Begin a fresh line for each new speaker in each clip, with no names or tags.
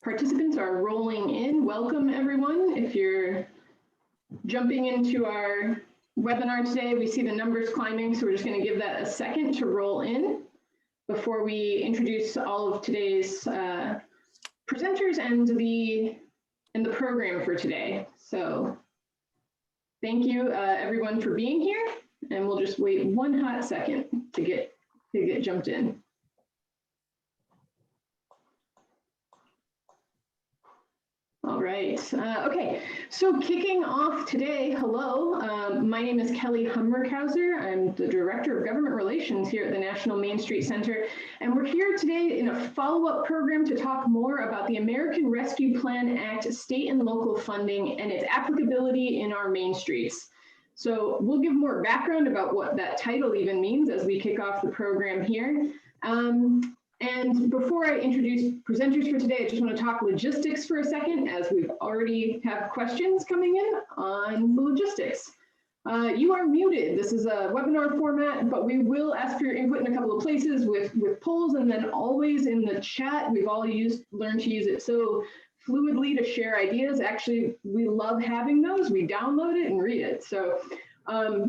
Participants are rolling in. Welcome, everyone. If you're jumping into our webinar today, we see the numbers climbing, so we're just going to give that a second to roll in before we introduce all of today's presenters and the program for today. So thank you, everyone, for being here, and we'll just wait one hot second to get jumped in. All right. Okay, so kicking off today, hello, my name is Kelly Hummerkhauser. I'm the Director of Government Relations here at the National Main Street Center, and we're here today in a follow-up program to talk more about the American Rescue Plan Act state and local funding and its applicability in our main streets. So we'll give more background about what that title even means as we kick off the program here. And before I introduce presenters for today, I just want to talk logistics for a second, as we've already have questions coming in on the logistics. You are muted. This is a webinar format, but we will ask for your input in a couple of places with polls, and then always in the chat. We've all learned to use it so fluidly to share ideas. Actually, we love having those. We download it and read it. So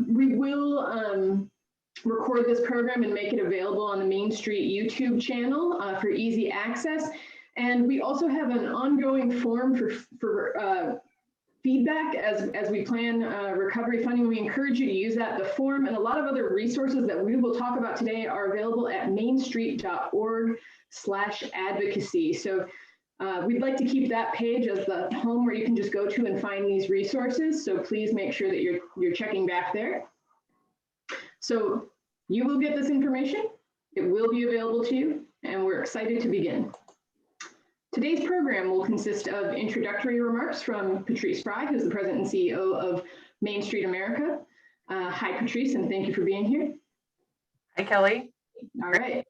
we will record this program and make it available on the Main Street YouTube channel for easy access. And we also have an ongoing form for feedback as we plan recovery funding. We encourage you to use that. The form and a lot of other resources that we will talk about today are available at mainstreet.org/advocacy. So we'd like to keep that page as the home where you can just go to and find these resources. So please make sure that you're checking back there. So you will get this information, it will be available to you, and we're excited to begin. Today's program will consist of introductory remarks from Patrice Fry, who's the President and CEO of Main Street America. Hi, Patrice, and thank you for being here.
Hi, Kelly.
All right.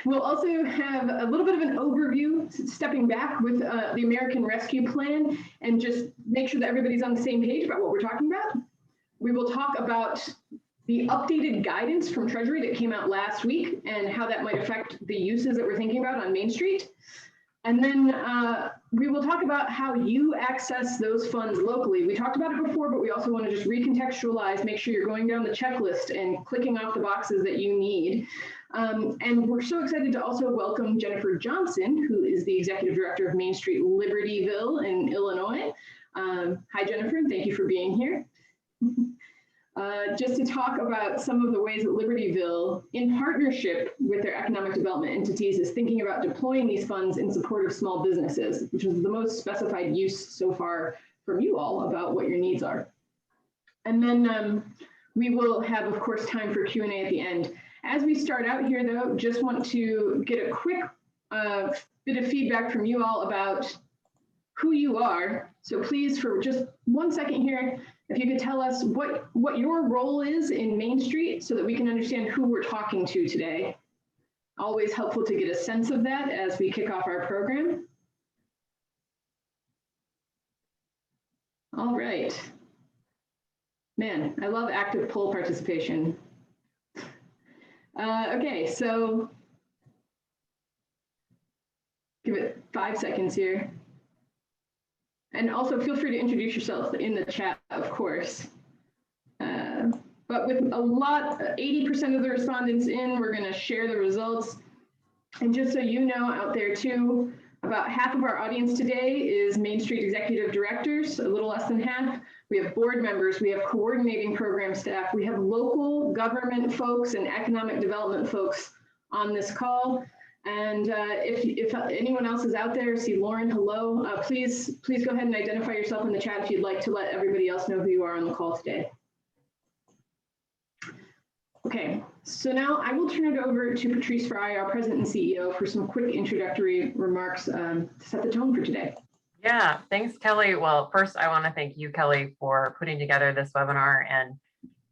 We'll also have a little bit of an overview, stepping back with the American Rescue Plan, and just make sure that everybody's on the same page about what we're talking about. We will talk about the updated guidance from Treasury that came out last week and how that might affect the uses that we're thinking about on Main Street. And then we will talk about how you access those funds locally. We talked about it before, but we also want to just recontextualize, make sure you're going down the checklist and clicking off the boxes that you need. And we're so excited to also welcome Jennifer Johnson, who is the Executive Director of Main Street Libertyville in Illinois. Hi, Jennifer, and thank you for being here. Just to talk about some of the ways that Libertyville, in partnership with their economic development entities, is thinking about deploying these funds in support of small businesses, which is the most specified use so far from you all about what your needs are. And then we will have, of course, time for Q&A at the end. As we start out here, though, just want to get a quick bit of feedback from you all about who you are. So please, for just 1 second here, if you could tell us what your role is in Main Street so that we can understand who we're talking to today. Always helpful to get a sense of that as we kick off our program. All right. Man, I love active poll participation. Okay, so give it 5 seconds here. And also feel free to introduce yourself in the chat, of course. But with a lot, 80% of the respondents in, we're going to share the results. And just so you know out there too, about half of our audience today is Main Street Executive Directors, a little less than half. We have board members, we have coordinating program staff, we have local government folks and economic development folks on this call. And if anyone else is out there, see Lauren, hello, please go ahead and identify yourself in the chat if you'd like to let everybody else know who you are on the call today. Okay, so now I will turn it over to Patrice Fry, our President and CEO, for some quick introductory remarks to set the tone for today.
Yeah, thanks, Kelly. Well, first, I want to thank you, Kelly, for putting together this webinar. And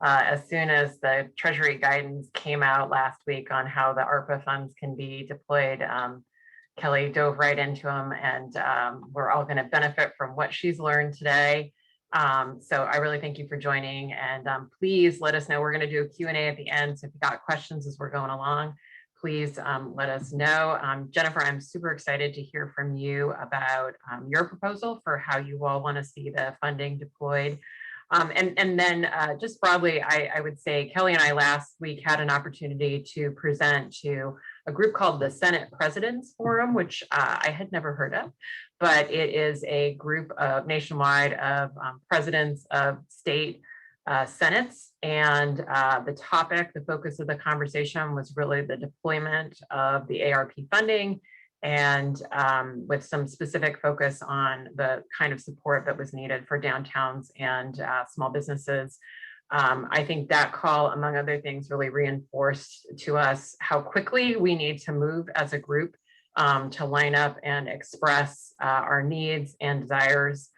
as soon as the Treasury guidance came out last week on how the ARPA funds can be deployed, Kelly dove right into them, and we're all going to benefit from what she's learned today. So I really thank you for joining, and please let us know. We're going to do a Q&A at the end, so if you've got questions as we're going along, please let us know. Jennifer, I'm super excited to hear from you about your proposal for how you all want to see the funding deployed. And then just broadly, I would say Kelly and I last week had an opportunity to present to a group called the Senate Presidents Forum, which I had never heard of, but it is a group of nationwide of presidents of state senates. And the focus of the conversation was really the deployment of the ARP funding, and with some specific focus on the kind of support that was needed for downtowns and small businesses. I think that call, among other things, really reinforced to us how quickly we need to move as a group to line up and express our needs and desires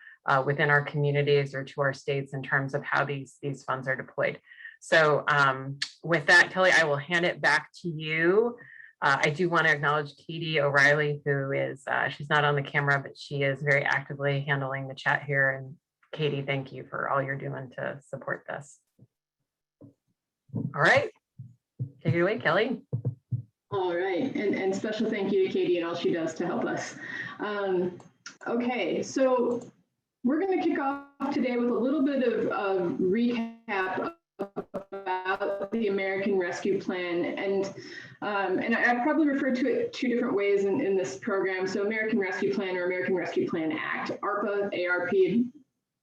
within our communities or to our states in terms of how these funds are deployed. So with that, Kelly, I will hand it back to you. I do want to acknowledge Katie O'Reilly, who is, she's not on the camera, but she is very actively handling the chat here. And Katie, thank you for all you're doing to support this. All right, take it away, Kelly.
All right, and special thank you to Katie and all she does to help us. Okay, so we're going to kick off today with a little bit of recap about the American Rescue Plan, and I probably referred to it two different ways in this program. So American Rescue Plan or American Rescue Plan Act, ARPA, ARP,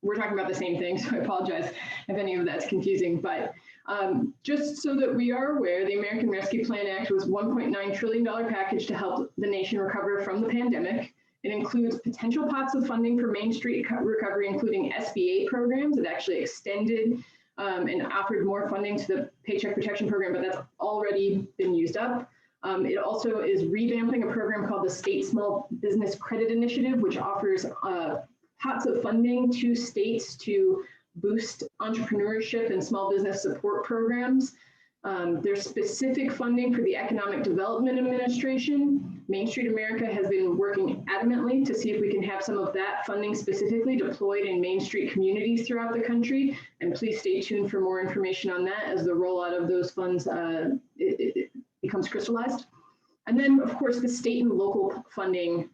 we're talking about the same thing, so I apologize if any of that's confusing, but just so that we are aware, the American Rescue Plan Act was $1.9 trillion package to help the nation recover from the pandemic. It includes potential pots of funding for Main Street recovery, including SBA programs. It actually extended and offered more funding to the Paycheck Protection Program, but that's already been used up. It also is revamping a program called the State Small Business Credit Initiative, which offers pots of funding to states to boost entrepreneurship and small business support programs. There's specific funding for the Economic Development Administration. Main Street America has been working adamantly to see if we can have some of that funding specifically deployed in Main Street communities throughout the country. And please stay tuned for more information on that as the rollout of those funds it becomes crystallized. And then, of course, the state and local funding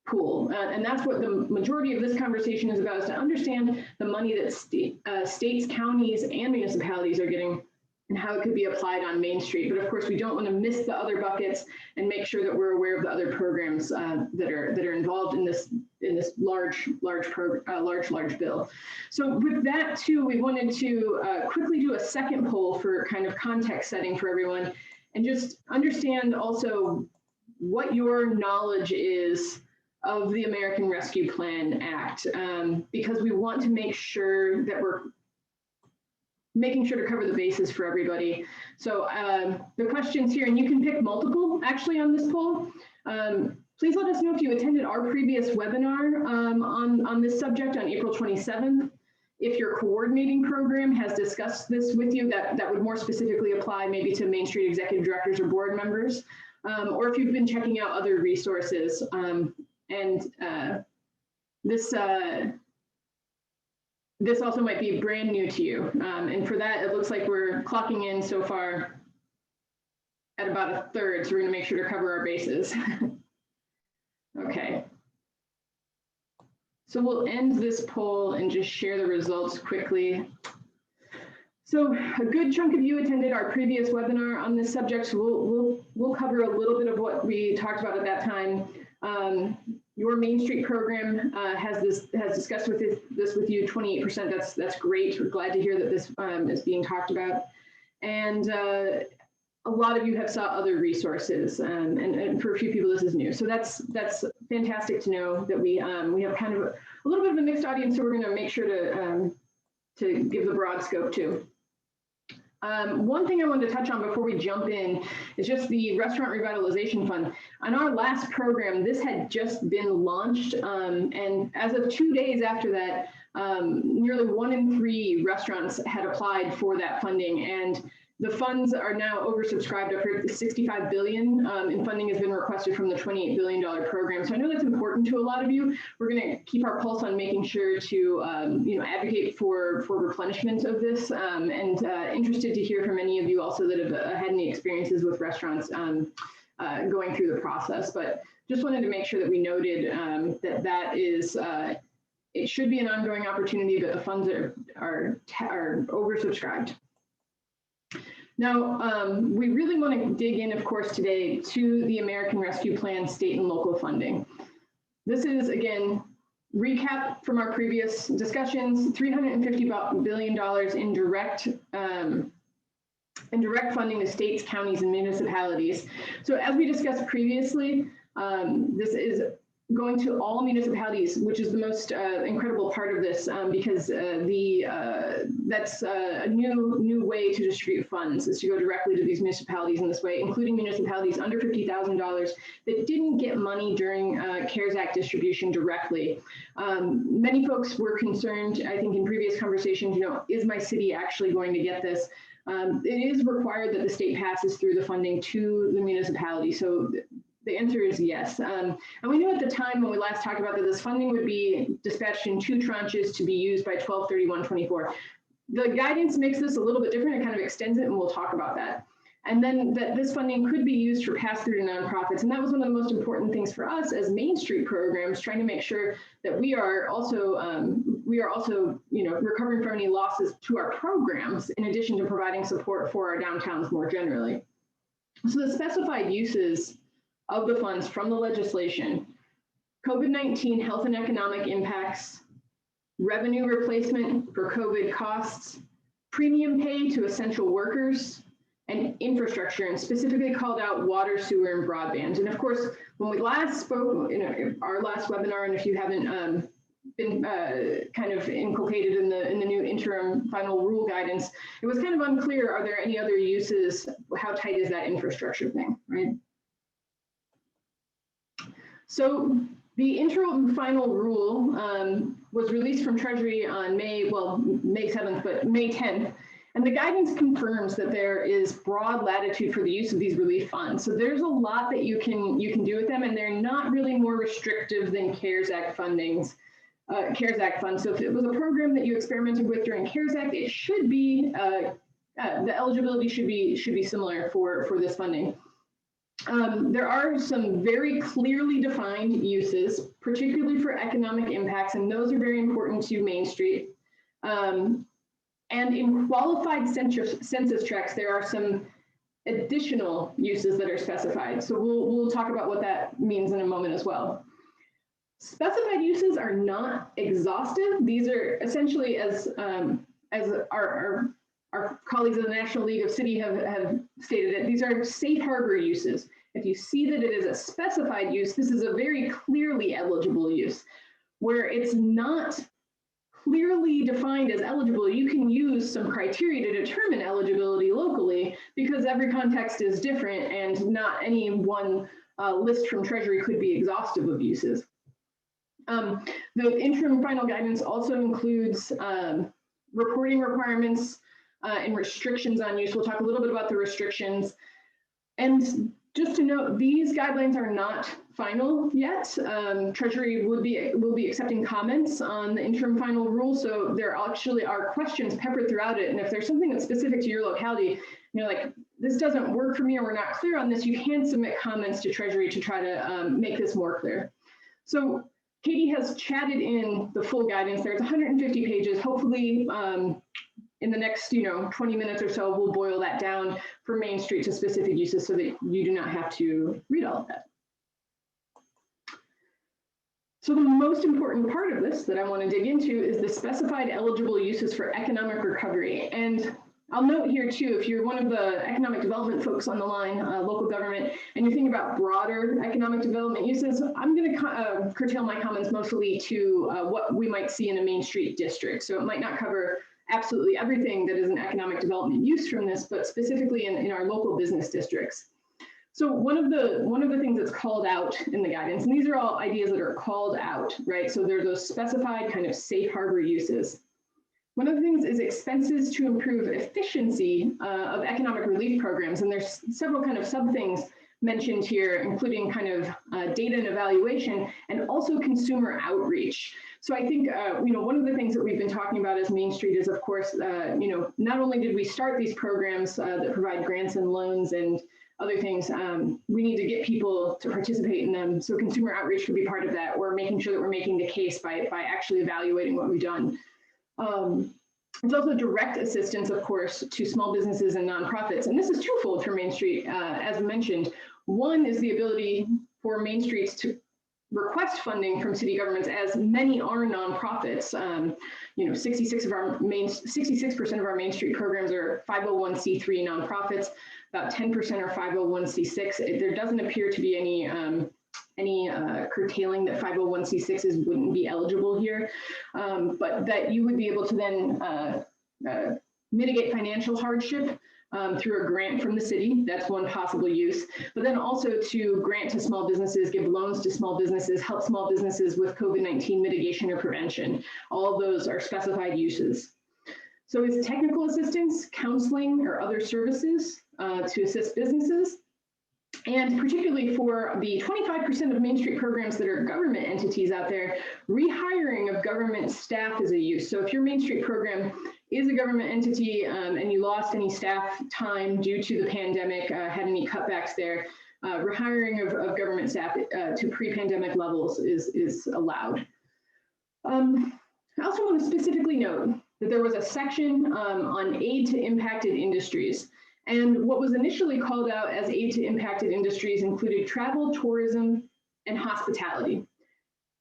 pool. And that's what the majority of this conversation is about, is to understand the money that states, counties, and municipalities are getting and how it could be applied on Main Street. But of course, we don't want to miss the other buckets and make sure that we're aware of the other programs that are involved in this large bill. So with that too, we wanted to quickly do a second poll for kind of context setting for everyone, and just understand also what your knowledge is of the American Rescue Plan Act, because we want to make sure that we're making sure to cover the bases for everybody. So the questions here, and you can pick multiple actually on this poll. Please let us know if you attended our previous webinar on this subject on April 27th. If your coordinating program has discussed this with you, that would more specifically apply maybe to Main Street executive directors or board members, or if you've been checking out other resources. This also might be brand new to you. And for that, it looks like we're clocking in so far at about a third. So we're gonna make sure to cover our bases. Okay. So we'll end this poll and just share the results quickly. So a good chunk of you attended our previous webinar on this subject. So we'll cover a little bit of what we talked about at that time. Your Main Street program has discussed this with you, 28%. That's great. We're glad to hear that this is being talked about. And a lot of you have saw other resources, and for a few people this is new. So that's fantastic to know that we have kind of a little bit of a mixed audience. So we're going to make sure to give the broad scope too. One thing I wanted to touch on before we jump in is just the Restaurant Revitalization Fund. On our last program, this had just been launched, and as of 2 days after that, nearly 1 in 3 restaurants had applied for that funding, and the funds are now oversubscribed. I've heard $65 billion in funding has been requested from the $28 billion program. So I know that's important to a lot of you. We're going to keep our pulse on making sure to advocate for replenishment of this, and interested to hear from any of you also that have had any experiences with restaurants going through the process. But just wanted to make sure that we noted that is, it should be an ongoing opportunity, but the funds are oversubscribed. Now, we really want to dig in, of course, today to the American Rescue Plan state and local funding. This is, again, recap from our previous discussions, $350 billion in direct funding to states, counties, and municipalities. So as we discussed previously, this is going to all municipalities, which is the most incredible part of this, because that's a new way to distribute funds, is to go directly to these municipalities in this way, including municipalities under $50,000 that didn't get money during CARES Act distribution directly. Many folks were concerned, I think in previous conversations, is my city actually going to get this? It is required that the state passes through the funding to the municipality. So the answer is yes. And we knew at the time when we last talked about that this funding would be dispatched in 2 tranches to be used by 12/31/24. The guidance makes this a little bit different. It kind of extends it, and we'll talk about that. And then that this funding could be used for pass-through to nonprofits. And that was one of the most important things for us as Main Street programs, trying to make sure that we are also recovering from any losses to our programs, in addition to providing support for our downtowns more generally. So the specified uses of the funds from the legislation: COVID-19 health and economic impacts, revenue replacement for COVID costs, premium pay to essential workers, and infrastructure, and specifically called out water, sewer, and broadband. And of course, when we last spoke in our last webinar, and if you haven't been kind of inculcated in the new interim final rule guidance, it was kind of unclear, are there any other uses? How tight is that infrastructure thing, right? So the interim final rule was released from Treasury on May 7th, but May 10th. And the guidance confirms that there is broad latitude for the use of these relief funds. So there's a lot that you can do with them, and they're not really more restrictive than CARES Act fundings. CARES Act funds. So if it was a program that you experimented with during CARES Act, it should be the eligibility should be similar for this funding. There are some very clearly defined uses, particularly for economic impacts, and those are very important to Main Street. And in qualified census tracts, there are some additional uses that are specified. So we'll talk about what that means in a moment as well. Specified uses are not exhaustive. These are essentially, as our colleagues in the National League of City have stated it, these are safe harbor uses. If you see that it is a specified use, this is a very clearly eligible use. Where it's not clearly defined as eligible, you can use some criteria to determine eligibility locally, because every context is different and not any one list from Treasury could be exhaustive of uses. The interim final guidance also includes reporting requirements and restrictions on use. We'll talk a little bit about the restrictions. And just to note, these guidelines are not final yet. Treasury will be accepting comments on the interim final rule, so there actually are questions peppered throughout it. And if there's something that's specific to your locality, you're like, this doesn't work for me, or we're not clear on this, you can submit comments to Treasury to try to make this more clear. So Katie has chatted in the full guidance there. It's 150 pages. Hopefully, in the next 20 minutes or so, we'll boil that down for Main Street to specific uses so that you do not have to read all of that. So the most important part of this that I want to dig into is the specified eligible uses for economic recovery. And I'll note here too, if you're one of the economic development folks on the line, local government, and you're thinking about broader economic development uses, I'm going to curtail my comments mostly to what we might see in a Main Street district. So it might not cover absolutely everything that is an economic development use from this, but specifically in our local business districts. So one of the things that's called out in the guidance, and these are all ideas that are called out, right? So they're those specified kind of safe harbor uses. One of the things is expenses to improve efficiency of economic relief programs. And there's several kind of sub things mentioned here, including kind of data and evaluation, and also consumer outreach. So I think, one of the things that we've been talking about as Main Street is, of course, not only did we start these programs that provide grants and loans and other things. We need to get people to participate in them. So consumer outreach could be part of that, or making sure that we're making the case by actually evaluating what we've done. There's also direct assistance, of course, to small businesses and nonprofits. And this is twofold for Main Street, as mentioned. One is the ability for Main Streets to request funding from city governments, as many are nonprofits. 66% of our Main Street programs are 501c3 nonprofits. About 10% are 501c6. There doesn't appear to be any curtailing that 501c6s wouldn't be eligible here, but that you would be able to then mitigate financial hardship through a grant from the city. That's one possible use, but then also to grant to small businesses, give loans to small businesses, help small businesses with COVID-19 mitigation or prevention. All of those are specified uses. So is technical assistance, counseling, or other services to assist businesses. And particularly for the 25% of Main Street programs that are government entities out there, rehiring of government staff is a use. So if your Main Street program is a government entity and you lost any staff time due to the pandemic, had any cutbacks there, rehiring of government staff to pre-pandemic levels is allowed. I also want to specifically note that there was a section on aid to impacted industries. And what was initially called out as aid to impacted industries included travel, tourism, and hospitality.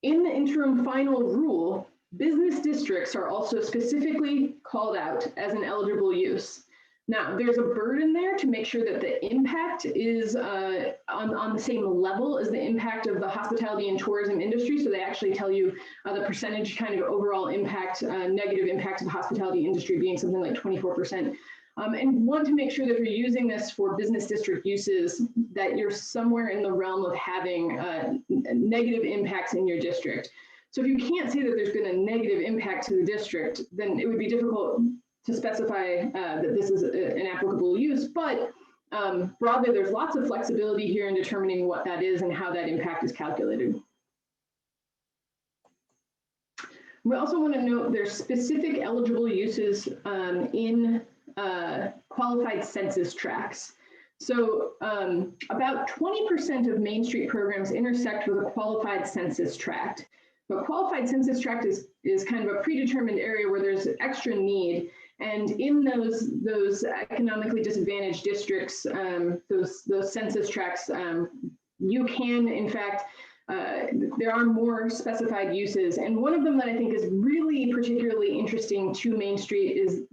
In the interim final rule, business districts are also specifically called out as an eligible use. Now, there's a burden there to make sure that the impact is on the same level as the impact of the hospitality and tourism industry. So they actually tell you the percentage kind of overall impact, negative impact of the hospitality industry being something like 24%. And want to make sure that if you're using this for business district uses, that you're somewhere in the realm of having negative impacts in your district. So if you can't say that there's been a negative impact to the district, then it would be difficult to specify that this is an applicable use. But broadly, there's lots of flexibility here in determining what that is and how that impact is calculated. We also want to note there's specific eligible uses in qualified census tracts. So about 20% of Main Street programs intersect with a qualified census tract. But qualified census tract is kind of a predetermined area where there's extra need. And in those economically disadvantaged districts, those census tracts, you can, in fact, there are more specified uses. And one of them that I think is really particularly interesting to Main Street is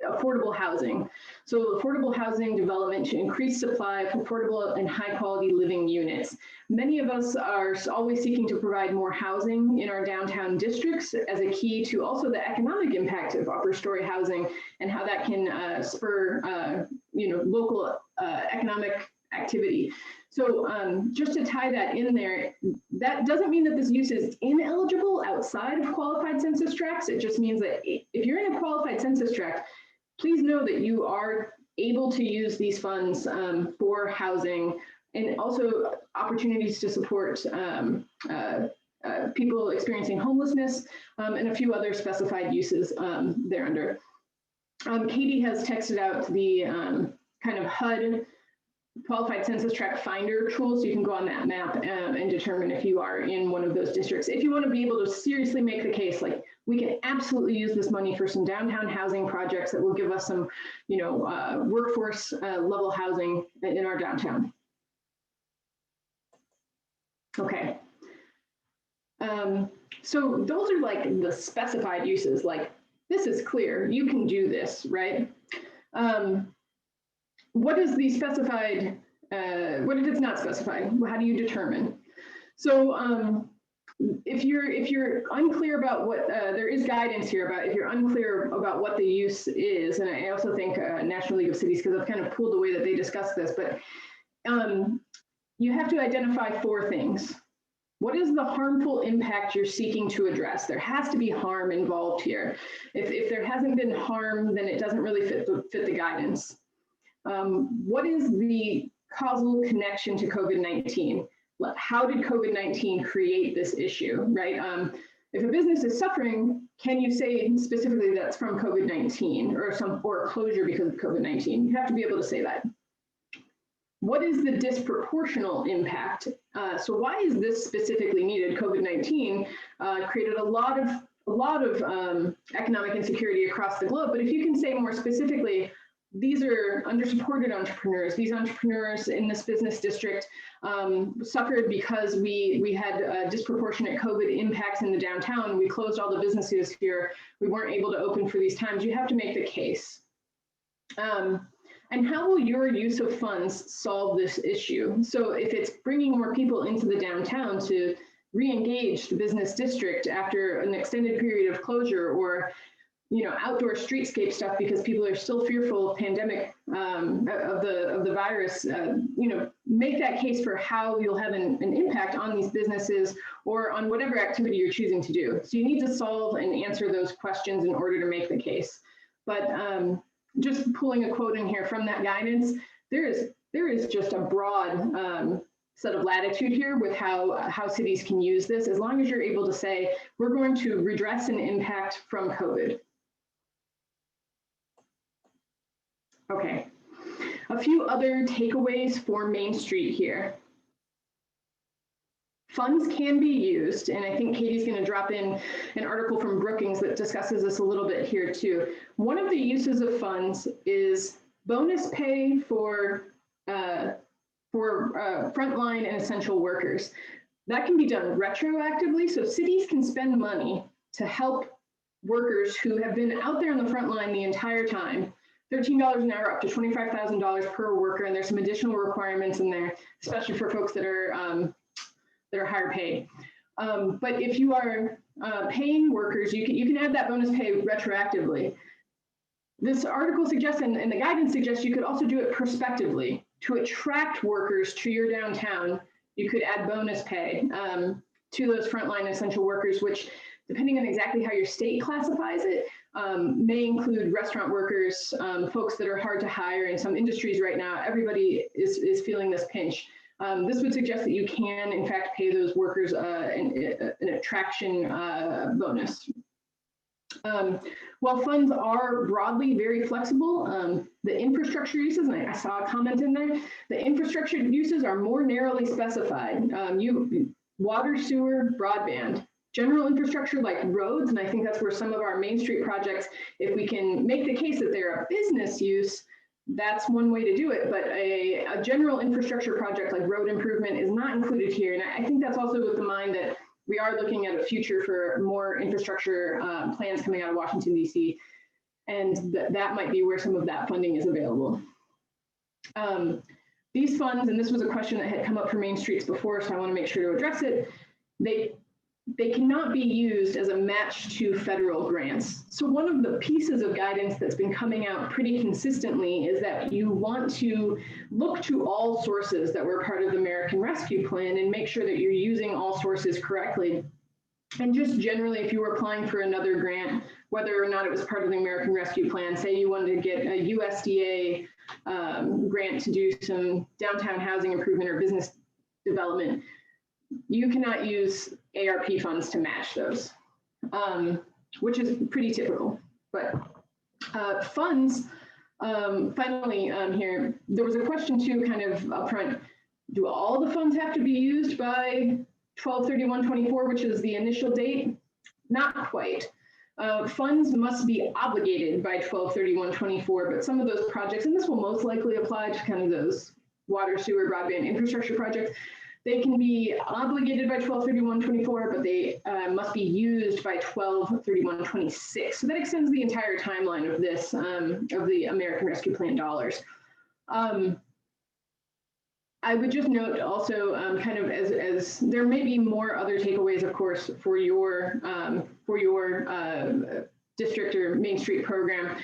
affordable housing. So affordable housing development to increase supply of affordable and high quality living units. Many of us are always seeking to provide more housing in our downtown districts as a key to also the economic impact of upper story housing and how that can spur local economic activity. So just to tie that in there, that doesn't mean that this use is ineligible outside of qualified census tracts. It just means that if you're in a qualified census tract, please know that you are able to use these funds for housing and also opportunities to support people experiencing homelessness and a few other specified uses thereunder. Katie has texted out the kind of HUD qualified census tract finder tool, so you can go on that map and determine if you are in one of those districts. If you want to be able to seriously make the case, like we can absolutely use this money for some downtown housing projects that will give us some, workforce level housing in our downtown. Okay. So those are like the specified uses, like this is clear, you can do this, right? What is the specified, what if it's not specified? How do you determine? So if you're unclear about what, there is guidance here about if you're unclear about what the use is, and I also think National League of Cities, because I've kind of pulled the way that they discuss this, but you have to identify 4 things. What is the harmful impact you're seeking to address? There has to be harm involved here. If there hasn't been harm, then it doesn't really fit the guidance. What is the causal connection to COVID-19? How did COVID-19 create this issue, right? If a business is suffering, can you say specifically that's from COVID-19 or a closure because of COVID-19? You have to be able to say that. what is the disproportional impact? So why is this specifically needed? COVID-19 created a lot of economic insecurity across the globe, but if you can say more specifically, these are undersupported entrepreneurs. These entrepreneurs in this business district suffered because we had disproportionate COVID impacts in the downtown. We closed all the businesses here. We weren't able to open for these times. You have to make the case. And how will your use of funds solve this issue? So if it's bringing more people into the downtown to re-engage the business district after an extended period of closure, or outdoor streetscape stuff because people are still fearful of pandemic of the virus, make that case for how you'll have an impact on these businesses or on whatever activity you're choosing to do. So you need to solve and answer those questions in order to make the case. But just pulling a quote in here from that guidance, there is just a broad set of latitude here with how cities can use this, as long as you're able to say, we're going to redress an impact from COVID. Okay, a few other takeaways for Main Street here. Funds can be used, and I think Katie's going to drop in an article from Brookings that discusses this a little bit here too. One of the uses of funds is bonus pay for frontline and essential workers. That can be done retroactively, so cities can spend money to help workers who have been out there on the front line the entire time. $13 an hour up to $25,000 per worker, and there's some additional requirements in there, especially for folks that are higher paid. But if you are paying workers, you can add that bonus pay retroactively. This article suggests, and the guidance suggests, you could also do it prospectively. To attract workers to your downtown, you could add bonus pay to those frontline essential workers, which, depending on exactly how your state classifies it, may include restaurant workers, folks that are hard to hire in some industries right now. Everybody is feeling this pinch. This would suggest that you can, in fact, pay those workers an attraction bonus. While funds are broadly very flexible, the infrastructure uses, and I saw a comment in there, the infrastructure uses are more narrowly specified. Water, sewer, broadband. General infrastructure like roads, and I think that's where some of our Main Street projects, if we can make the case that they're a business use, that's one way to do it. But a general infrastructure project like road improvement is not included here. And I think that's also with the mind that we are looking at a future for more infrastructure plans coming out of Washington, D.C. And that might be where some of that funding is available. These funds, and this was a question that had come up for Main Streets before, so I want to make sure to address it. They cannot be used as a match to federal grants. So one of the pieces of guidance that's been coming out pretty consistently is that you want to look to all sources that were part of the American Rescue Plan and make sure that you're using all sources correctly. And just generally, if you were applying for another grant, whether or not it was part of the American Rescue Plan, say you wanted to get a USDA grant to do some downtown housing improvement or business development, you cannot use ARP funds to match those, which is pretty typical. But funds, finally here, there was a question too kind of upfront, do all the funds have to be used by 12/31/24, which is the initial date? Not quite. Funds must be obligated by 12/31/24, but some of those projects, and this will most likely apply to kind of those water, sewer, broadband infrastructure projects, they can be obligated by 12/31/24, but they must be used by 12/31/26. So that extends the entire timeline of this, of the American Rescue Plan dollars. I would just note also, kind of as there may be more other takeaways, of course, for your district or Main Street program,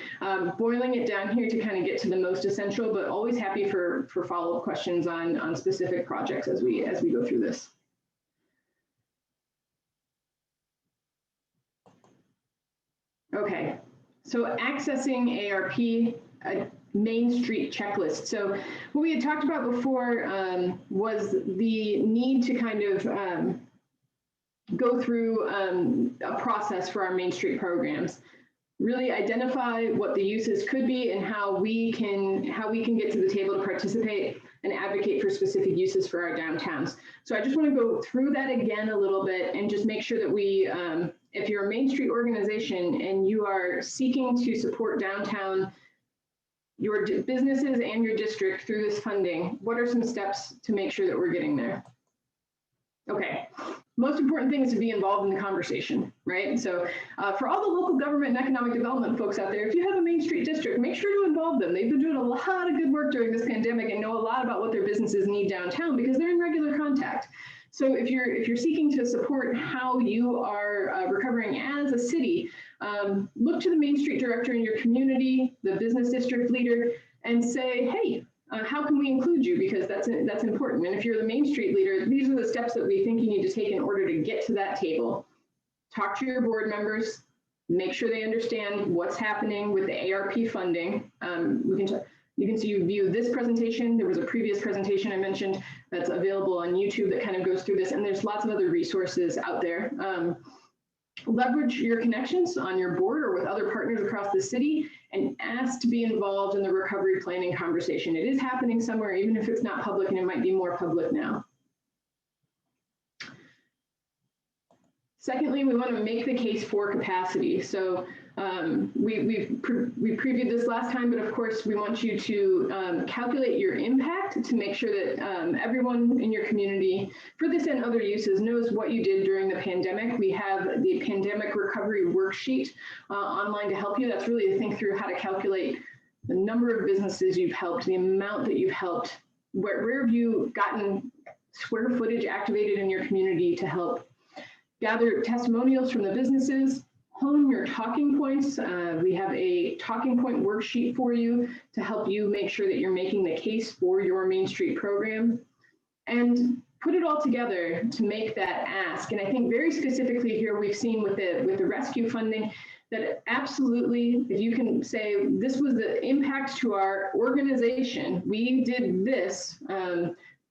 boiling it down here to kind of get to the most essential, but always happy for follow-up questions on specific projects as we go through this. Okay, so accessing ARP, a Main Street checklist. So what we had talked about before was the need to kind of go through a process for our Main Street programs. really identify what the uses could be and how we can get to the table to participate and advocate for specific uses for our downtowns. So I just want to go through that again a little bit and just make sure that we, if you're a Main Street organization and you are seeking to support downtown, your businesses and your district through this funding, what are some steps to make sure that we're getting there? Okay, most important thing is to be involved in the conversation, right? So for all the local government and economic development folks out there, if you have a Main Street district, make sure to involve them. They've been doing a lot of good work during this pandemic and know a lot about what their businesses need downtown because they're in regular contact. So if you're seeking to support how you are recovering as a city, look to the Main Street director in your community, the business district leader, and say, hey, how can we include you? Because that's important. And if you're the Main Street leader, these are the steps that we think you need to take in order to get to that table. Talk to your board members, make sure they understand what's happening with the ARP funding. You can see you view this presentation. There was a previous presentation I mentioned that's available on YouTube that kind of goes through this, and there's lots of other resources out there. Leverage your connections on your board or with other partners across the city and ask to be involved in the recovery planning conversation. It is happening somewhere, even if it's not public, and it might be more public now. Secondly, we want to make the case for capacity. So we previewed this last time, but of course we want you to calculate your impact to make sure that everyone in your community, for this and other uses, knows what you did during the pandemic. We have the pandemic recovery worksheet online to help you. That's really to think through how to calculate the number of businesses you've helped, the amount that you've helped, where have you gotten square footage activated in your community to help. Gather testimonials from the businesses, hone your talking points. We have a talking point worksheet for you to help you make sure that you're making the case for your Main Street program, and put it all together to make that ask. And I think very specifically here, we've seen with the rescue funding that absolutely, if you can say, this was the impact to our organization, we did this,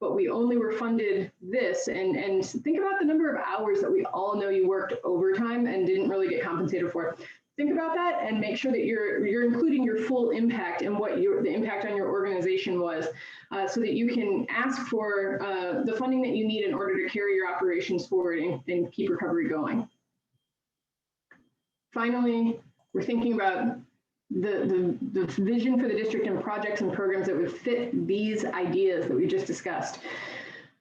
but we only were funded this, and think about the number of hours that we all know you worked overtime and didn't really get compensated for. Think about that and make sure that you're including your full impact and what the impact on your organization was, so that you can ask for the funding that you need in order to carry your operations forward and keep recovery going. Finally, we're thinking about the vision for the district and projects and programs that would fit these ideas that we just discussed.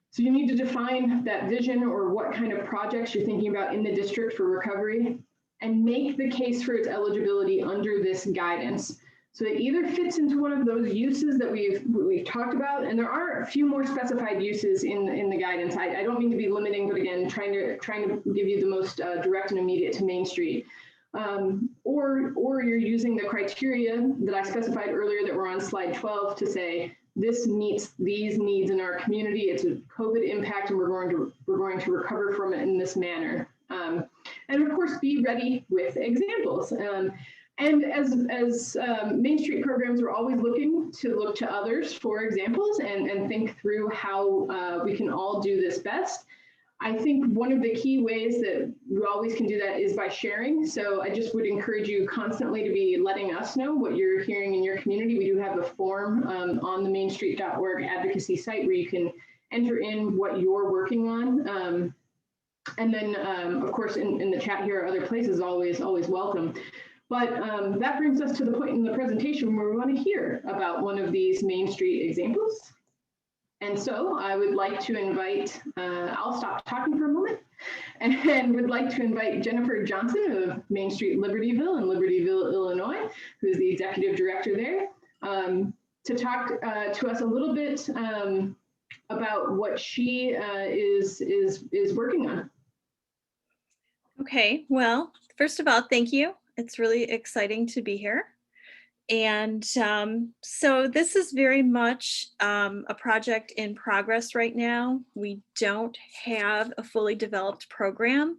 So you need to define that vision or what kind of projects you're thinking about in the district for recovery, and make the case for its eligibility under this guidance. So it either fits into one of those uses that we've talked about, and there are a few more specified uses in the guidance. I don't mean to be limiting, but again, trying to give you the most direct and immediate to Main Street. Or you're using the criteria that I specified earlier that were on slide 12 to say, this meets these needs in our community. It's a COVID impact, and we're going to recover from it in this manner. And of course, be ready with examples. And as Main Street programs, we're always looking to others for examples and think through how we can all do this best. I think one of the key ways that we always can do that is by sharing. So I just would encourage you constantly to be letting us know what you're hearing in your community. We do have a form on the mainstreet.org advocacy site where you can enter in what you're working on. And then, of course, in the chat here or other places, always welcome. But that brings us to the point in the presentation where we want to hear about one of these Main Street examples. And so I would like to invite, I'll stop talking for a moment, and would like to invite Jennifer Johnson of Main Street Libertyville in Libertyville, Illinois, who's the executive director there, to talk to us a little bit about what she is working on.
Okay, well, first of all, thank you. It's really exciting to be here. And so this is very much a project in progress right now. We don't have a fully developed program,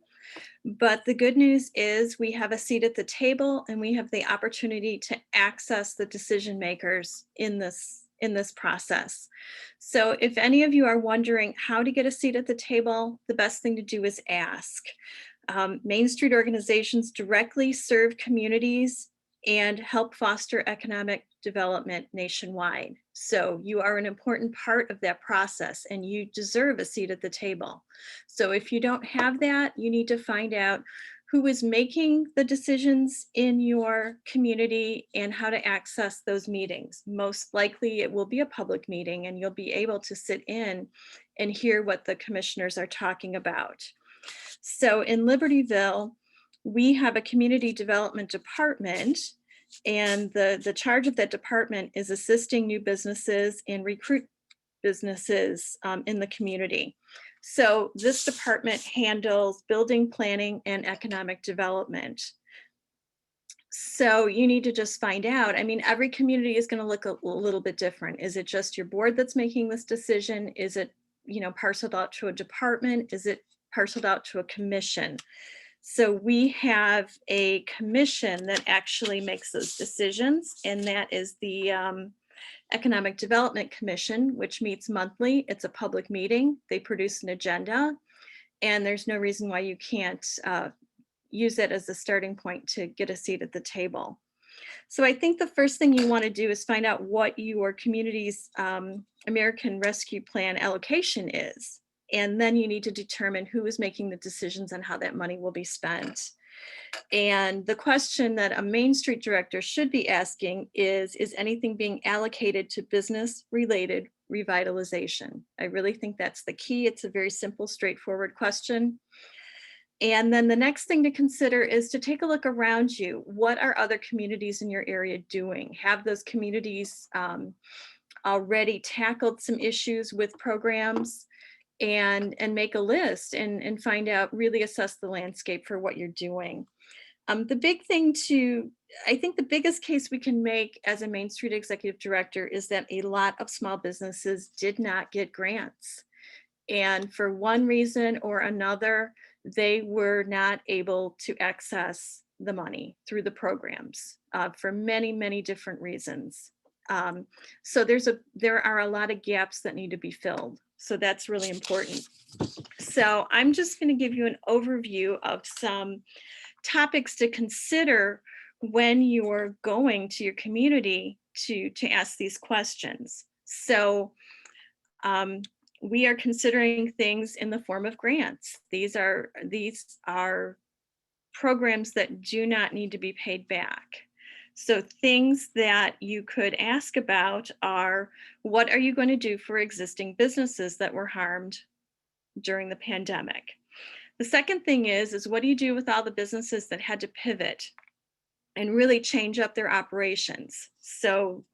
but the good news is we have a seat at the table and we have the opportunity to access the decision makers in this process. So if any of you are wondering how to get a seat at the table, the best thing to do is ask. Main Street organizations directly serve communities and help foster economic development nationwide. So you are an important part of that process and you deserve a seat at the table. So if you don't have that, you need to find out who is making the decisions in your community and how to access those meetings. Most likely it will be a public meeting and you'll be able to sit in and hear what the commissioners are talking about. So in Libertyville, we have a community development department, and the charge of that department is assisting new businesses and recruit businesses in the community. So this department handles building, planning, and economic development. So you need to just find out. I mean, every community is going to look a little bit different. Is it just your board that's making this decision? Is it, parceled out to a department? Is it parceled out to a commission? So we have a commission that actually makes those decisions, and that is the Economic Development Commission, which meets monthly. It's a public meeting. They produce an agenda, and there's no reason why you can't use it as a starting point to get a seat at the table. So I think the first thing you want to do is find out what your community's American Rescue Plan allocation is. And then you need to determine who is making the decisions on how that money will be spent. And the question that a Main Street director should be asking is anything being allocated to business-related revitalization? I really think that's the key. It's a very simple, straightforward question. And then the next thing to consider is to take a look around you. What are other communities in your area doing? Have those communities already tackled some issues with programs? And make a list and find out, really assess the landscape for what you're doing. The big thing I think the biggest case we can make as a Main Street executive director is that a lot of small businesses did not get grants. And for one reason or another, they were not able to access the money through the programs for many, many different reasons. So there are a lot of gaps that need to be filled. So that's really important. So I'm just going to give you an overview of some topics to consider when you're going to your community to ask these questions. So we are considering things in the form of grants. These are programs that do not need to be paid back. So things that you could ask about are, what are you going to do for existing businesses that were harmed during the pandemic? The second thing is what do you do with all the businesses that had to pivot and really change up their operations? So,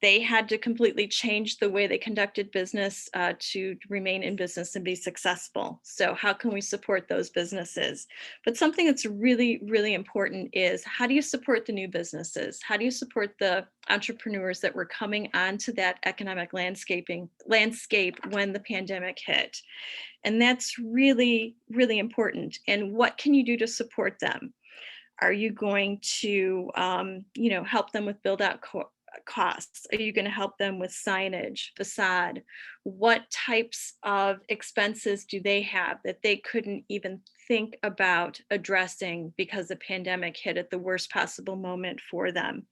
they had to completely change the way they conducted business to remain in business and be successful. So how can we support those businesses? But something that's really, really important is, how do you support the new businesses? How do you support the entrepreneurs that were coming onto that economic landscape when the pandemic hit? And that's really, really important. And what can you do to support them? Are you going to, help them with build out costs? Are you going to help them with signage, facade? What types of expenses do they have that they couldn't even think about addressing because the pandemic hit at the worst possible moment for them?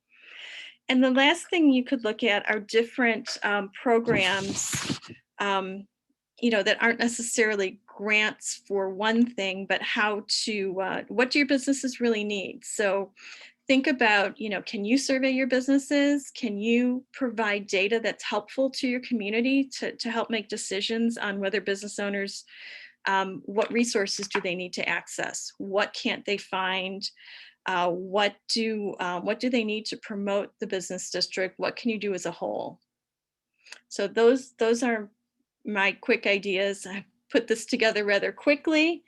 And the last thing you could look at are different programs that aren't necessarily grants for one thing, but how to, what do your businesses really need? So think about, can you survey your businesses? Can you provide data that's helpful to your community to help make decisions on whether business owners, what resources do they need to access? What can't they find? What do they need to promote the business district? What can you do as a whole? So those are my quick ideas. I put this together rather quickly.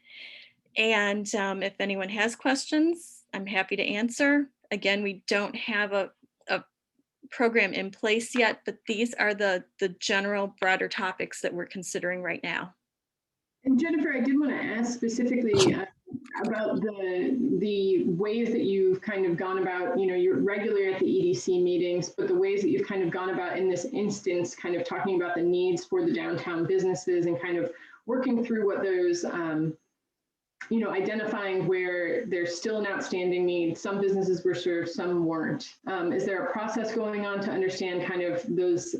And if anyone has questions, I'm happy to answer. Again, we don't have a program in place yet, but these are the general broader topics that we're considering right now.
And Jennifer, I did want to ask specifically about the ways that you've kind of gone about, you're regular at the EDC meetings, but the ways that you've kind of gone about in this instance, kind of talking about the needs for the downtown businesses and kind of working through what those, identifying where there's still an outstanding need. Some businesses were served, some weren't. Is there a process going on to understand kind of those,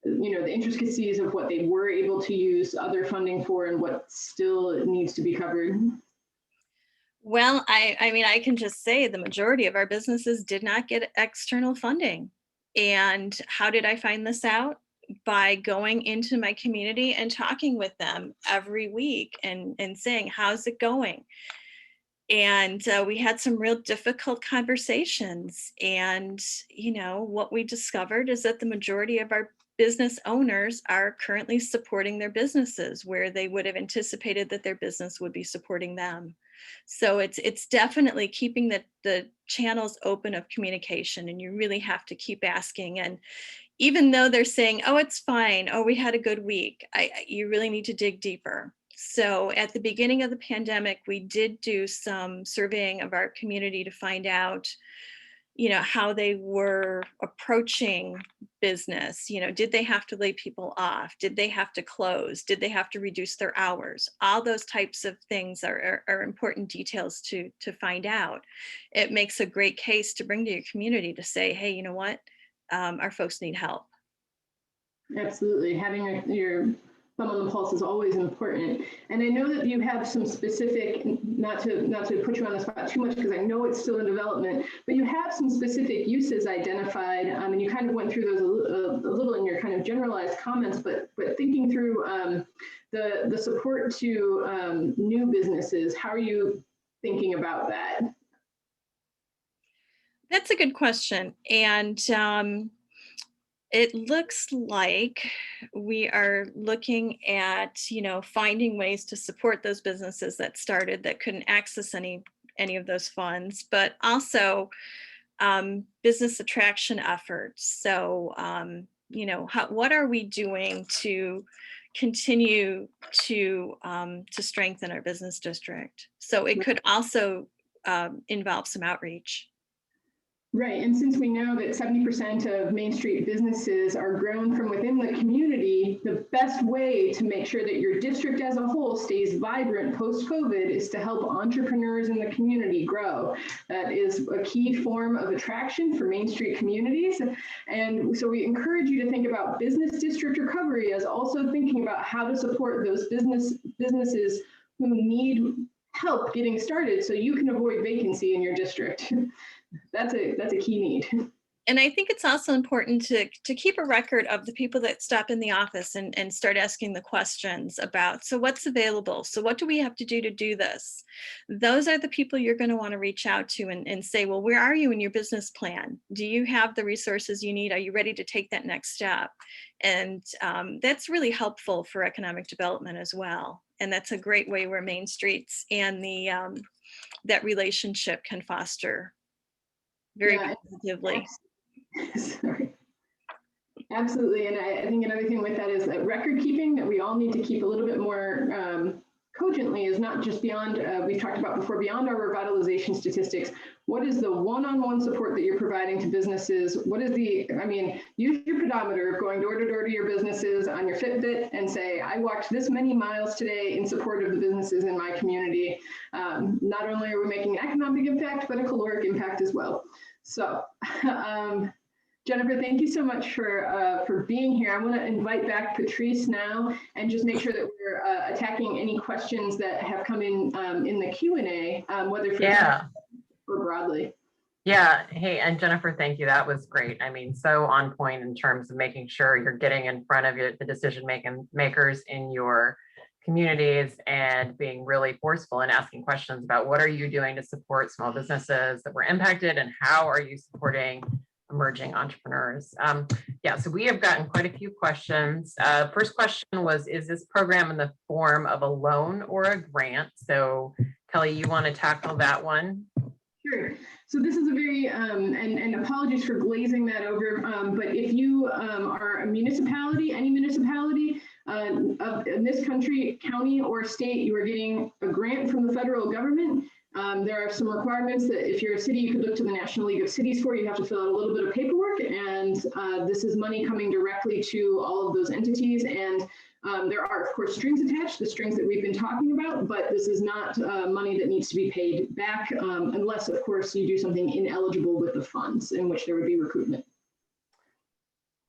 the intricacies of what they were able to use other funding for and what still needs to be covered?
Well, I mean, I can just say the majority of our businesses did not get external funding. And how did I find this out? By going into my community and talking with them every week and saying, how's it going? And we had some real difficult conversations. And, what we discovered is that the majority of our business owners are currently supporting their businesses where they would have anticipated that their business would be supporting them. So it's definitely keeping the channels open of communication, and you really have to keep asking. And even though they're saying, oh, it's fine, oh, we had a good week, you really need to dig deeper. So at the beginning of the pandemic, we did do some surveying of our community to find out, how they were approaching business. Did they have to lay people off? Did they have to close? Did they have to reduce their hours? All those types of things are important details to find out. It makes a great case to bring to your community to say, hey, you know what? Our folks need help.
Absolutely. Having your thumb on the pulse is always important. And I know that you have some specific, not to put you on the spot too much, because I know it's still in development, but you have some specific uses identified, and you kind of went through those a little in your kind of generalized comments, but thinking through the support to new businesses, how are you thinking about that?
That's a good question. And it looks like we are looking at, finding ways to support those businesses that started that couldn't access any of those funds, but also business attraction efforts. So, what are we doing to continue to strengthen our business district? So it could also involve some outreach.
Right, and since we know that 70% of Main Street businesses are grown from within the community, the best way to make sure that your district as a whole stays vibrant post-COVID is to help entrepreneurs in the community grow. That is a key form of attraction for Main Street communities. And so we encourage you to think about business district recovery as also thinking about how to support those businesses who need help getting started so you can avoid vacancy in your district. That's a key need.
And I think it's also important to keep a record of the people that stop in the office and start asking the questions about, so what's available? So what do we have to do this? Those are the people you're going to want to reach out to and say, well, where are you in your business plan? Do you have the resources you need? Are you ready to take that next step? And that's really helpful for economic development as well. And that's a great way where Main Streets and that relationship can foster very positively.
Sorry. Absolutely, and I think another thing with that is that record keeping that we all need to keep a little bit more cogently is not just beyond, we've talked about before, beyond our revitalization statistics. What is the one-on-one support that you're providing to businesses? What is use your pedometer of going door to door to your businesses on your Fitbit and say, I walked this many miles today in support of the businesses in my community. Not only are we making an economic impact, but a caloric impact as well. So, Jennifer, thank you so much for being here. I want to invite back Patrice now and just make sure that we're attacking any questions that have come in the Q&A, whether for or broadly.
Yeah. Hey, and Jennifer, thank you. That was great. I mean, so on point in terms of making sure you're getting in front of the decision makers in your communities and being really forceful and asking questions about what are you doing to support small businesses that were impacted and how are you supporting emerging entrepreneurs. So we have gotten quite a few questions. First question was, is this program in the form of a loan or a grant? So Kelly, you want to tackle that one?
Sure. So this is a very, and apologies for glazing that over, but if you are a municipality, any municipality in this country, county or state, you are getting a grant from the federal government. There are some requirements that if you're a city, you could look to the National League of Cities for. You have to fill out a little bit of paperwork, and this is money coming directly to all of those entities. And there are, of course, strings attached, the strings that we've been talking about, but this is not money that needs to be paid back unless, of course, you do something ineligible with the funds in which there would be recoupment.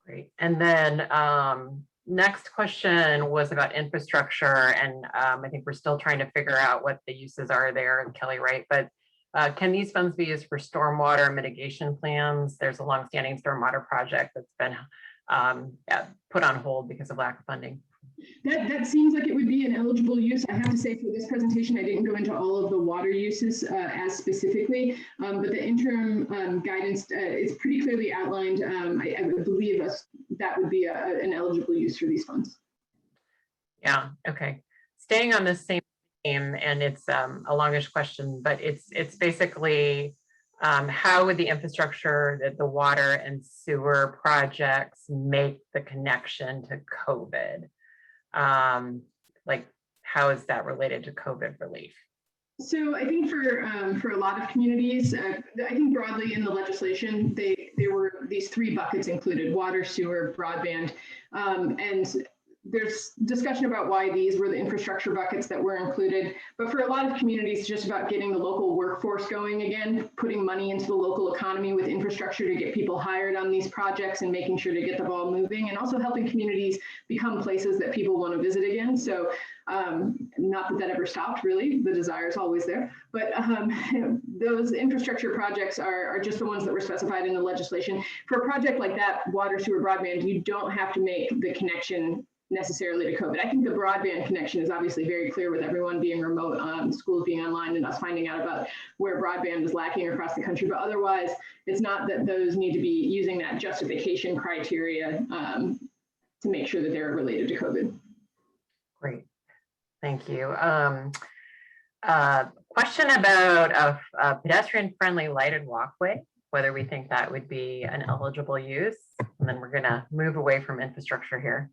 Great. And then next question was about infrastructure. And I think we're still trying to figure out what the uses are there, and Kelly, right? But can these funds be used for stormwater mitigation plans? There's a longstanding stormwater project that's been put on hold because of lack of funding.
That seems like it would be an eligible use. I have to say, for this presentation, I didn't go into all of the water uses as specifically, but the interim guidance is pretty clearly outlined. I would believe that would be an eligible use for these funds.
Yeah, okay. Staying on this same theme, and it's a longish question, but it's basically how would the infrastructure, the water and sewer projects make the connection to COVID? Like, how is that related to COVID relief?
So I think for a lot of communities, I think broadly in the legislation, there were these three buckets included: water, sewer, broadband, and there's discussion about why these were the infrastructure buckets that were included. But for a lot of communities, it's just about getting the local workforce going again, putting money into the local economy with infrastructure to get people hired on these projects and making sure to get the ball moving, and also helping communities become places that people want to visit again. So not that ever stopped, really. The desire is always there. But those infrastructure projects are just the ones that were specified in the legislation. For a project like that, water, sewer, broadband, you don't have to make the connection necessarily to COVID. I think the broadband connection is obviously very clear with everyone being remote, schools being online, and us finding out about where broadband is lacking across the country. But otherwise, it's not that those need to be using that justification criteria to make sure that they're related to COVID.
Great, thank you. Question about a pedestrian friendly lighted walkway, whether we think that would be an eligible use. And then we're gonna move away from infrastructure here.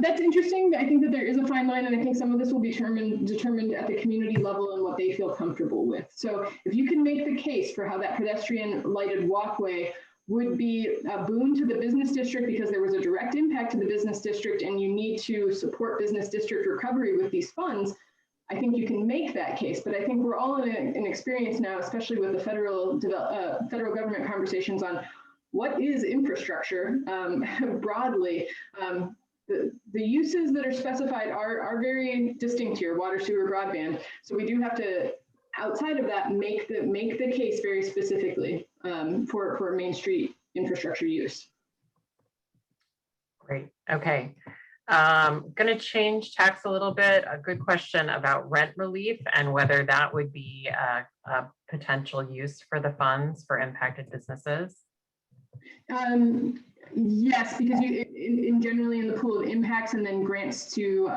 That's interesting. I think that there is a fine line, and I think some of this will be determined at the community level and what they feel comfortable with. So if you can make the case for how that pedestrian lighted walkway would be a boon to the business district because there was a direct impact to the business district and you need to support business district recovery with these funds, I think you can make that case. But I think we're all in an experience now, especially with the federal government conversations on what is infrastructure broadly. The uses that are specified are very distinct here: water, sewer, broadband. So we do have to, outside of that, make the case very specifically for Main Street infrastructure use.
Great. Okay. Going to change tax a little bit. A good question about rent relief and whether that would be a potential use for the funds for impacted businesses.
Yes, because in generally in the pool of impacts and then grants to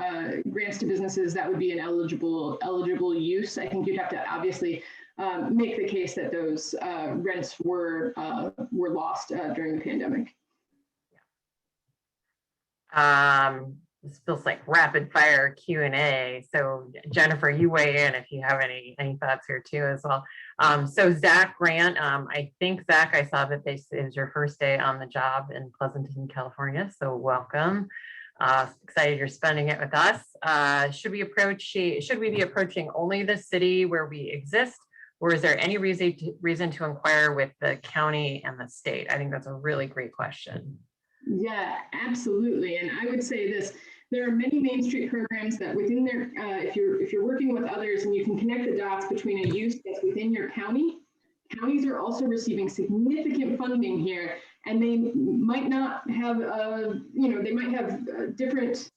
businesses, that would be an eligible use. I think you'd have to obviously make the case that those rents were lost during the pandemic. This feels like rapid fire Q&A. So Jennifer, you weigh in if you have any thoughts here too as well. So Zach Grant, I think Zach, I saw that this is your first day on the job in Pleasanton, California. So welcome. Excited you're spending it with us. Should we be approaching only the city where we exist, or is there any reason to inquire with the county and the state? I think that's a really great question. Yeah, absolutely. And I would say this: there are many Main Street programs that within their, if you're working with others and you can connect the dots between a use that's within your county, counties are also receiving significant funding here, and they might not have, they might have different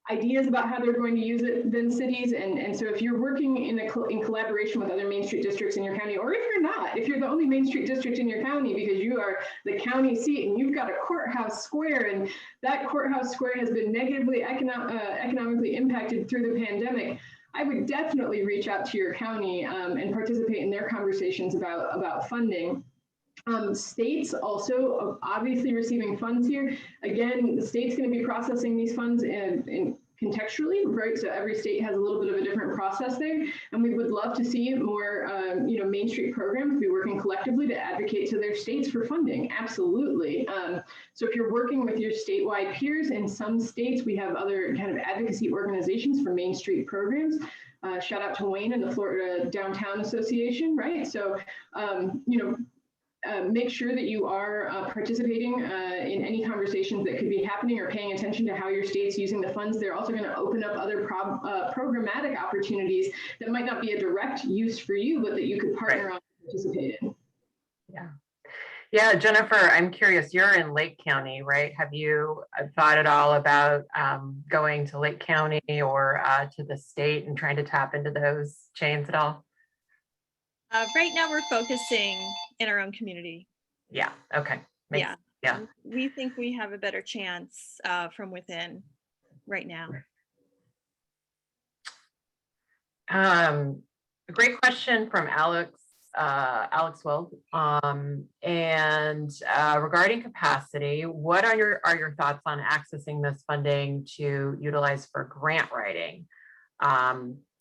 ideas about how they're going to use it than cities. And so if you're working in collaboration with other Main Street districts in your county, or if you're not, if you're the only Main Street district in your county because you are the county seat and you've got a courthouse square, and that courthouse square has been negatively economically impacted through the pandemic, I would definitely reach out to your county and participate in their conversations about funding. States also obviously receiving funds here. Again, the state's going to be processing these funds in contextually, right? So every state has a little bit of a different process there, and we would love to see more, Main Street programs be working collectively to advocate to their states for funding. Absolutely. So if you're working with your statewide peers, in some states we have other kind of advocacy organizations for Main Street programs. Shout out to Wayne and the Florida Downtown Association, right? So, make sure that you are participating in any conversations that could be happening or paying attention to how your state's using the funds. They're also going to open up other programmatic opportunities that might not be a direct use for you, but that you could partner on and participate in.
Yeah. Yeah, Jennifer, I'm curious, you're in Lake County, right? Have you thought at all about going to Lake County or to the state and trying to tap into those chains at all?
Right now we're focusing in our own community.
Yeah, okay. Yeah.
We think we have a better chance from within right now.
A great question from Alex Weld. Regarding capacity, what are your thoughts on accessing this funding to utilize for grant writing?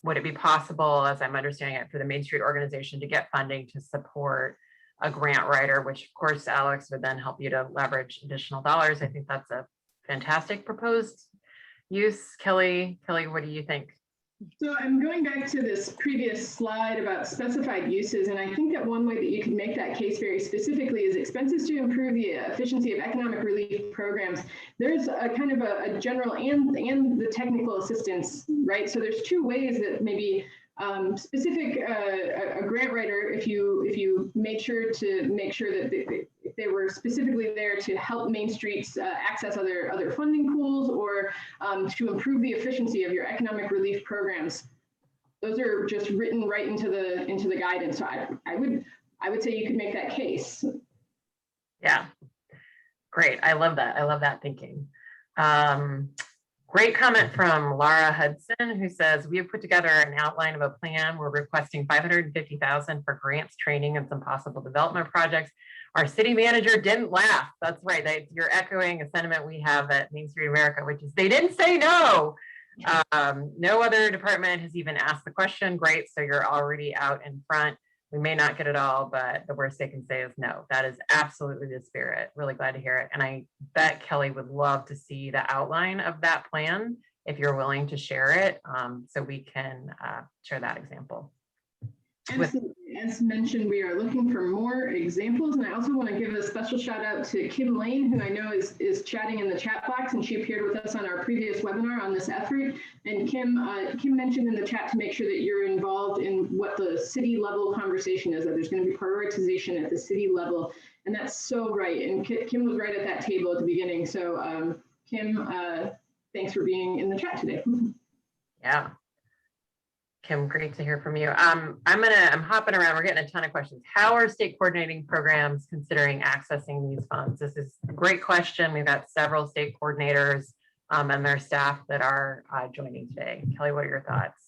Would it be possible, as I'm understanding it, for the Main Street organization to get funding to support a grant writer, which of course, Alex, would then help you to leverage additional dollars? I think that's a fantastic proposed use. Kelly, what do you think?
So I'm going back to this previous slide about specified uses, and I think that one way that you can make that case very specifically is expenses to improve the efficiency of economic relief programs. There's a kind of a general and the technical assistance, right? So there's two ways that maybe specific a grant writer, if you made sure to make sure that they were specifically there to help Main Streets access other funding pools or to improve the efficiency of your economic relief programs. Those are just written right into the guidance. So I would say you could make that case.
Yeah, great. I love that. I love that thinking. Great comment from Laura Hudson, who says, we have put together an outline of a plan. We're requesting $550,000 for grants, training, and some possible development projects. Our city manager didn't laugh. That's right. You're echoing a sentiment we have at Main Street America, which is they didn't say no. No other department has even asked the question. Great. So you're already out in front. We may not get it all, but the worst they can say is no. That is absolutely the spirit. Really glad to hear it. And I bet Kelly would love to see the outline of that plan if you're willing to share it, so we can share that example.
As mentioned, we are looking for more examples, and I also want to give a special shout out to Kim Lane, who I know is chatting in the chat box, and she appeared with us on our previous webinar on this effort. And Kim mentioned in the chat to make sure that you're involved in what the city level conversation is, that there's going to be prioritization at the city level, and that's so right. And Kim was right at that table at the beginning. So Kim, thanks for being in the chat today.
Yeah. Kim, great to hear from you. I'm hopping around. We're getting a ton of questions. How are state coordinating programs considering accessing these funds? This is a great question. We've got several state coordinators and their staff that are joining today. Kelly, what are your thoughts?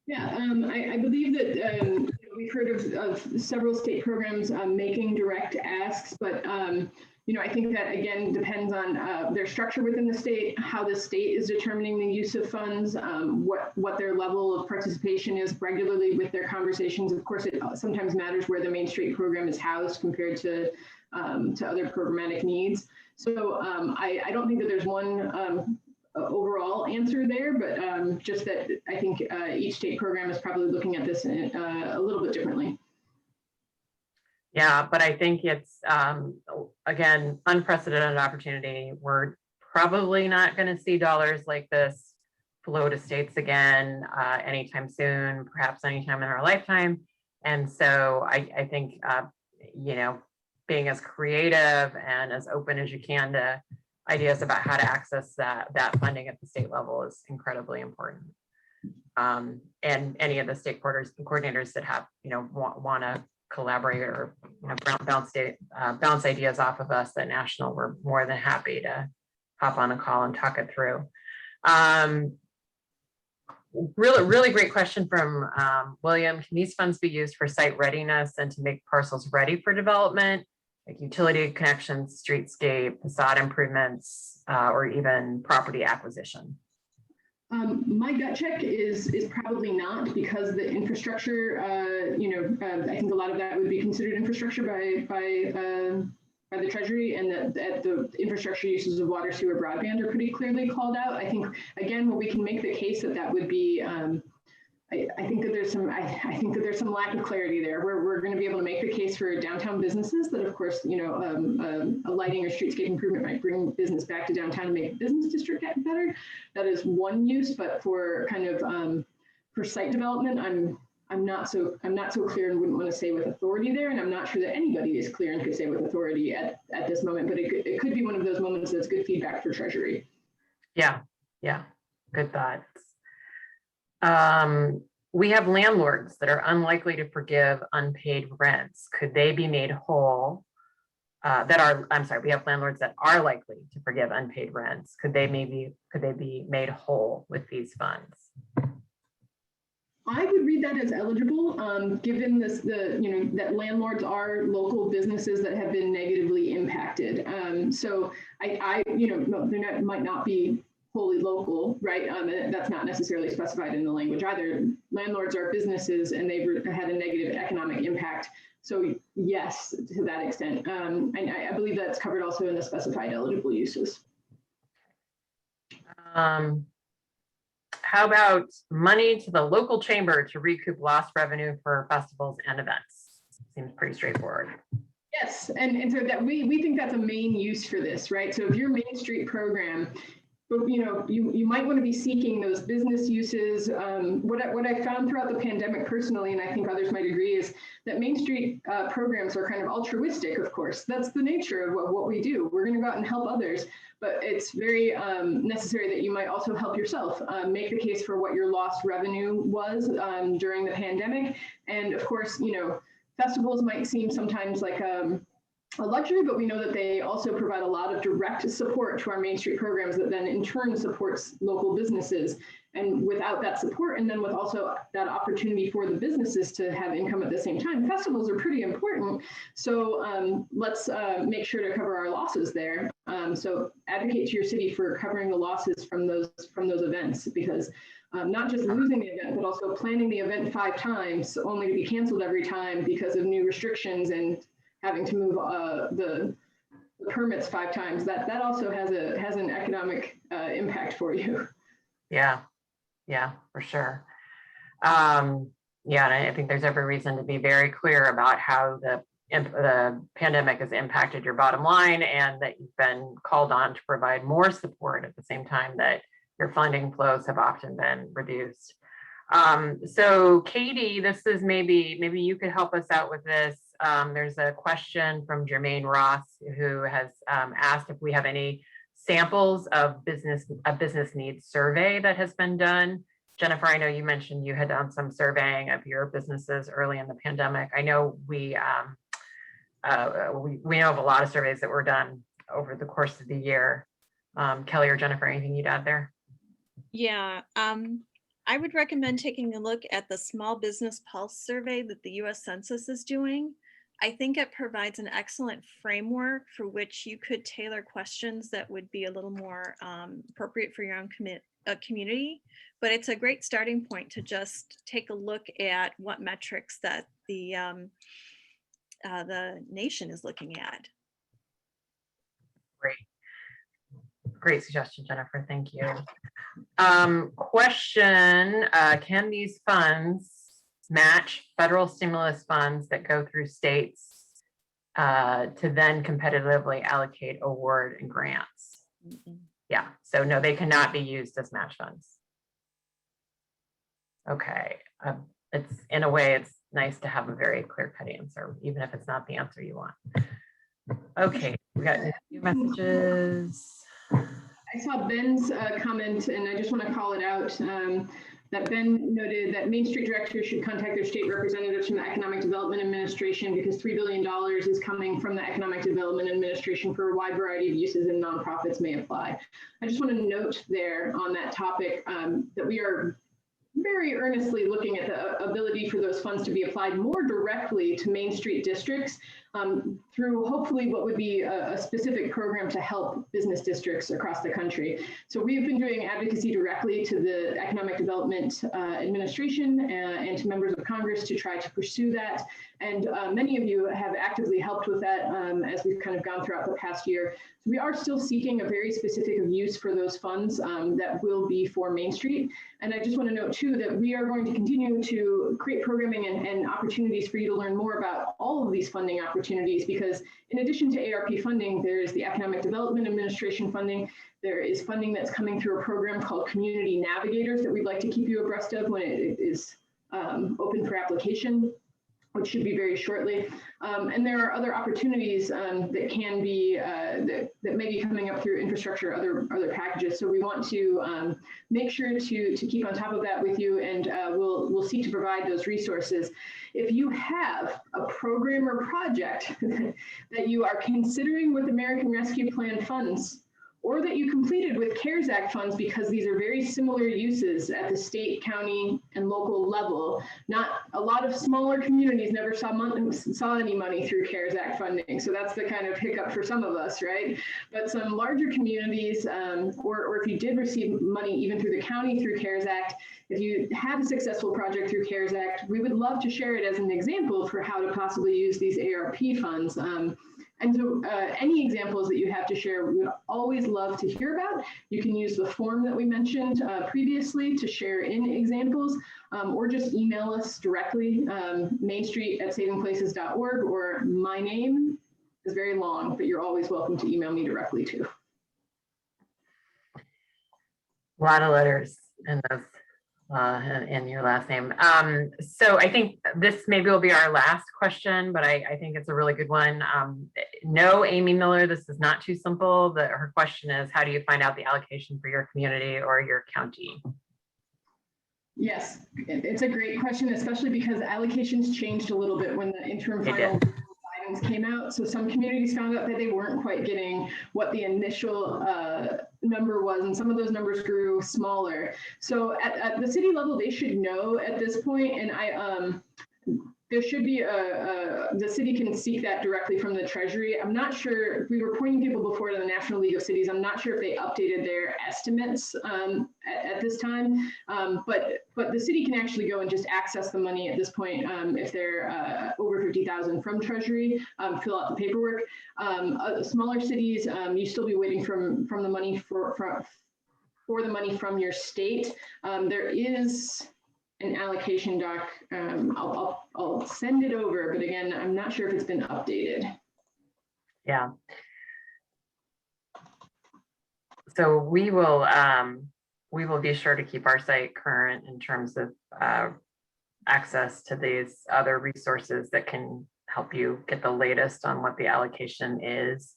Yeah, I believe that we've heard of several state programs making direct asks, but I think that again depends on their structure within the state, how the state is determining the use of funds, what their level of participation is regularly with their conversations. Of course, it sometimes matters where the Main Street program is housed compared to other programmatic needs. So I don't think that there's one overall answer there, but just that I think each state program is probably looking at this a little bit differently.
Yeah, but I think it's, again, unprecedented opportunity. We're probably not going to see dollars like this flow to states again anytime soon, perhaps anytime in our lifetime. And so I think, being as creative and as open as you can to ideas about how to access that funding at the state level is incredibly important. And any of the state coordinators that have, want to collaborate or bounce ideas off of us at national, we're more than happy to hop on a call and talk it through. Really great question from William. Can these funds be used for site readiness and to make parcels ready for development, like utility connections, streetscape, facade improvements, or even property acquisition?
My gut check is probably not, because the infrastructure, I think a lot of that would be considered infrastructure by the Treasury, and that the infrastructure uses of water, sewer, broadband are pretty clearly called out. I think, again, where we can make the case that would be, I think that there's some lack of clarity there. We're going to be able to make the case for downtown businesses that, of course, a lighting or streetscape improvement might bring business back to downtown and make the business district get better. That is one use, but for kind of for site development, I'm not so clear and wouldn't want to say with authority there, and I'm not sure that anybody is clear and could say with authority at this moment. But it could be one of those moments that's good feedback for Treasury.
Yeah, good thoughts. We have landlords that are unlikely to forgive unpaid rents. Could they be made whole? We have landlords that are likely to forgive unpaid rents. Could they be made whole with these funds?
I would read that as eligible, given that landlords are local businesses that have been negatively impacted. So they might not be wholly local, right? That's not necessarily specified in the language either. Landlords are businesses and they've had a negative economic impact. So yes, to that extent. And I believe that's covered also in the specified eligible uses.
How about money to the local chamber to recoup lost revenue for festivals and events? Seems pretty straightforward.
Yes, and so that we think that's a main use for this, right? So if your Main Street program, but you might want to be seeking those business uses. What I found throughout the pandemic personally, and I think others might agree, is that Main Street programs are kind of altruistic, of course. That's the nature of what we do. We're going to go out and help others, but it's very necessary that you might also help yourself. Make the case for what your lost revenue was during the pandemic. And of course, festivals might seem sometimes like a luxury, but we know that they also provide a lot of direct support to our Main Street programs that then in turn supports local businesses. And without that support, and then with also that opportunity for the businesses to have income at the same time, festivals are pretty important. So let's make sure to cover our losses there. So advocate to your city for covering the losses from those events, because not just losing the event, but also planning the event 5 times only to be canceled every time because of new restrictions and having to move the permits 5 times. That also has an economic impact for you.
Yeah, for sure. And I think there's every reason to be very clear about how the pandemic has impacted your bottom line, and that you've been called on to provide more support at the same time that your funding flows have often been reduced. So Katie, this is maybe you could help us out with this. There's a question from Jermaine Ross, who has asked if we have any samples of a business needs survey that has been done. Jennifer, I know you mentioned you had done some surveying of your businesses early in the pandemic. I know we know of a lot of surveys that were done over the course of the year. Kelly or Jennifer, anything you'd add there?
Yeah, I would recommend taking a look at the Small Business Pulse survey that the US Census is doing. I think it provides an excellent framework for which you could tailor questions that would be a little more appropriate for your own community. But it's a great starting point to just take a look at what metrics that the nation is looking at.
Great suggestion, Jennifer. Thank you. Question, can these funds match federal stimulus funds that go through states to then competitively allocate award and grants? Yeah, so no, they cannot be used as match funds. Okay, it's in a way, it's nice to have a very clear-cut answer, even if it's not the answer you want. Okay, we got new messages.
I saw Ben's comment, and I just want to call it out, that Ben noted that Main Street directors should contact their state representatives from the Economic Development Administration, because $3 billion is coming from the Economic Development Administration for a wide variety of uses, and nonprofits may apply. I just want to note there on that topic that we are very earnestly looking at the ability for those funds to be applied more directly to Main Street districts. through hopefully what would be a specific program to help business districts across the country. So we've been doing advocacy directly to the Economic Development Administration and to members of Congress to try to pursue that. And many of you have actively helped with that as we've kind of gone throughout the past year. So we are still seeking a very specific use for those funds that will be for Main Street. And I just want to note too that we are going to continue to create programming and opportunities for you to learn more about all of these funding opportunities, because in addition to ARP funding, there is the Economic Development Administration funding. There is funding that's coming through a program called Community Navigators that we'd like to keep you abreast of when it is open for application, which should be very shortly. And there are other opportunities that can be, that may be coming up through infrastructure, other packages. So we want to make sure to keep on top of that with you, and we'll seek to provide those resources. If you have a program or project that you are considering with American Rescue Plan funds, or that you completed with CARES Act funds, because these are very similar uses at the state, county, and local level. Not a lot of smaller communities never saw any money through CARES Act funding. So that's the kind of hiccup for some of us, right? But some larger communities, or if you did receive money even through the county through CARES Act, if you had a successful project through CARES Act, we would love to share it as an example for how to possibly use these ARP funds. And so any examples that you have to share, we would always love to hear about. You can use the form that we mentioned previously to share in examples, or just email us directly, mainstreet@savingplaces.org, or my name is very long, but you're always welcome to email me directly too.
A lot of letters in those. In your last name. So I think this maybe will be our last question, but I think it's a really good one. No, Amy Miller, this is not too simple. Her question is, how do you find out the allocation for your community or your county?
Yes, it's a great question, especially because allocations changed a little bit when the interim final guidance came out. So some communities found out that they weren't quite getting what the initial number was, and some of those numbers grew smaller. So at the city level, they should know at this point, and there should be the city can seek that directly from the Treasury. I'm not sure, we were pointing people before to the National League of Cities. I'm not sure if they updated their estimates at this time, but the city can actually go and just access the money at this point if they're over 50,000 from Treasury, fill out the paperwork. Smaller cities, you still be waiting from the money for the money from your state. There is an allocation doc. I'll send it over, but again, I'm not sure if it's been updated.
Yeah. So we will be sure to keep our site current in terms of access to these other resources that can help you get the latest on what the allocation is.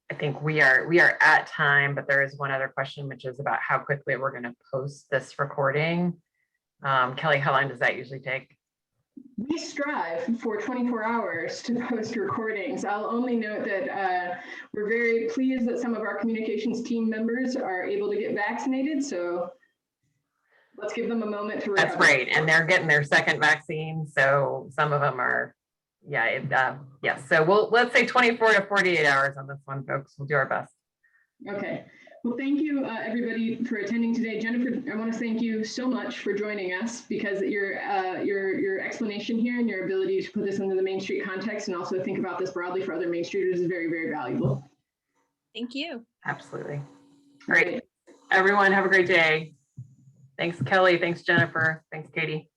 I think we are at time, but there is one other question, which is about how quickly we're going to post this recording. Kelly, how long does that usually take?
We strive for 24 hours to post recordings. I'll only note that we're very pleased that some of our communications team members are able to get vaccinated. So let's give them a moment to recover.
That's right. And they're getting their second vaccine. So some of them are, yeah. So let's say 24 to 48 hours on this one, folks. We'll do our best.
Okay. Well, thank you, everybody, for attending today. Jennifer, I want to thank you so much for joining us, because your explanation here and your ability to put this into the Main Street context and also think about this broadly for other Main Streeters is very, very valuable.
Thank you.
Absolutely. Great. Everyone, have a great day. Thanks, Kelly. Thanks, Jennifer. Thanks, Katie.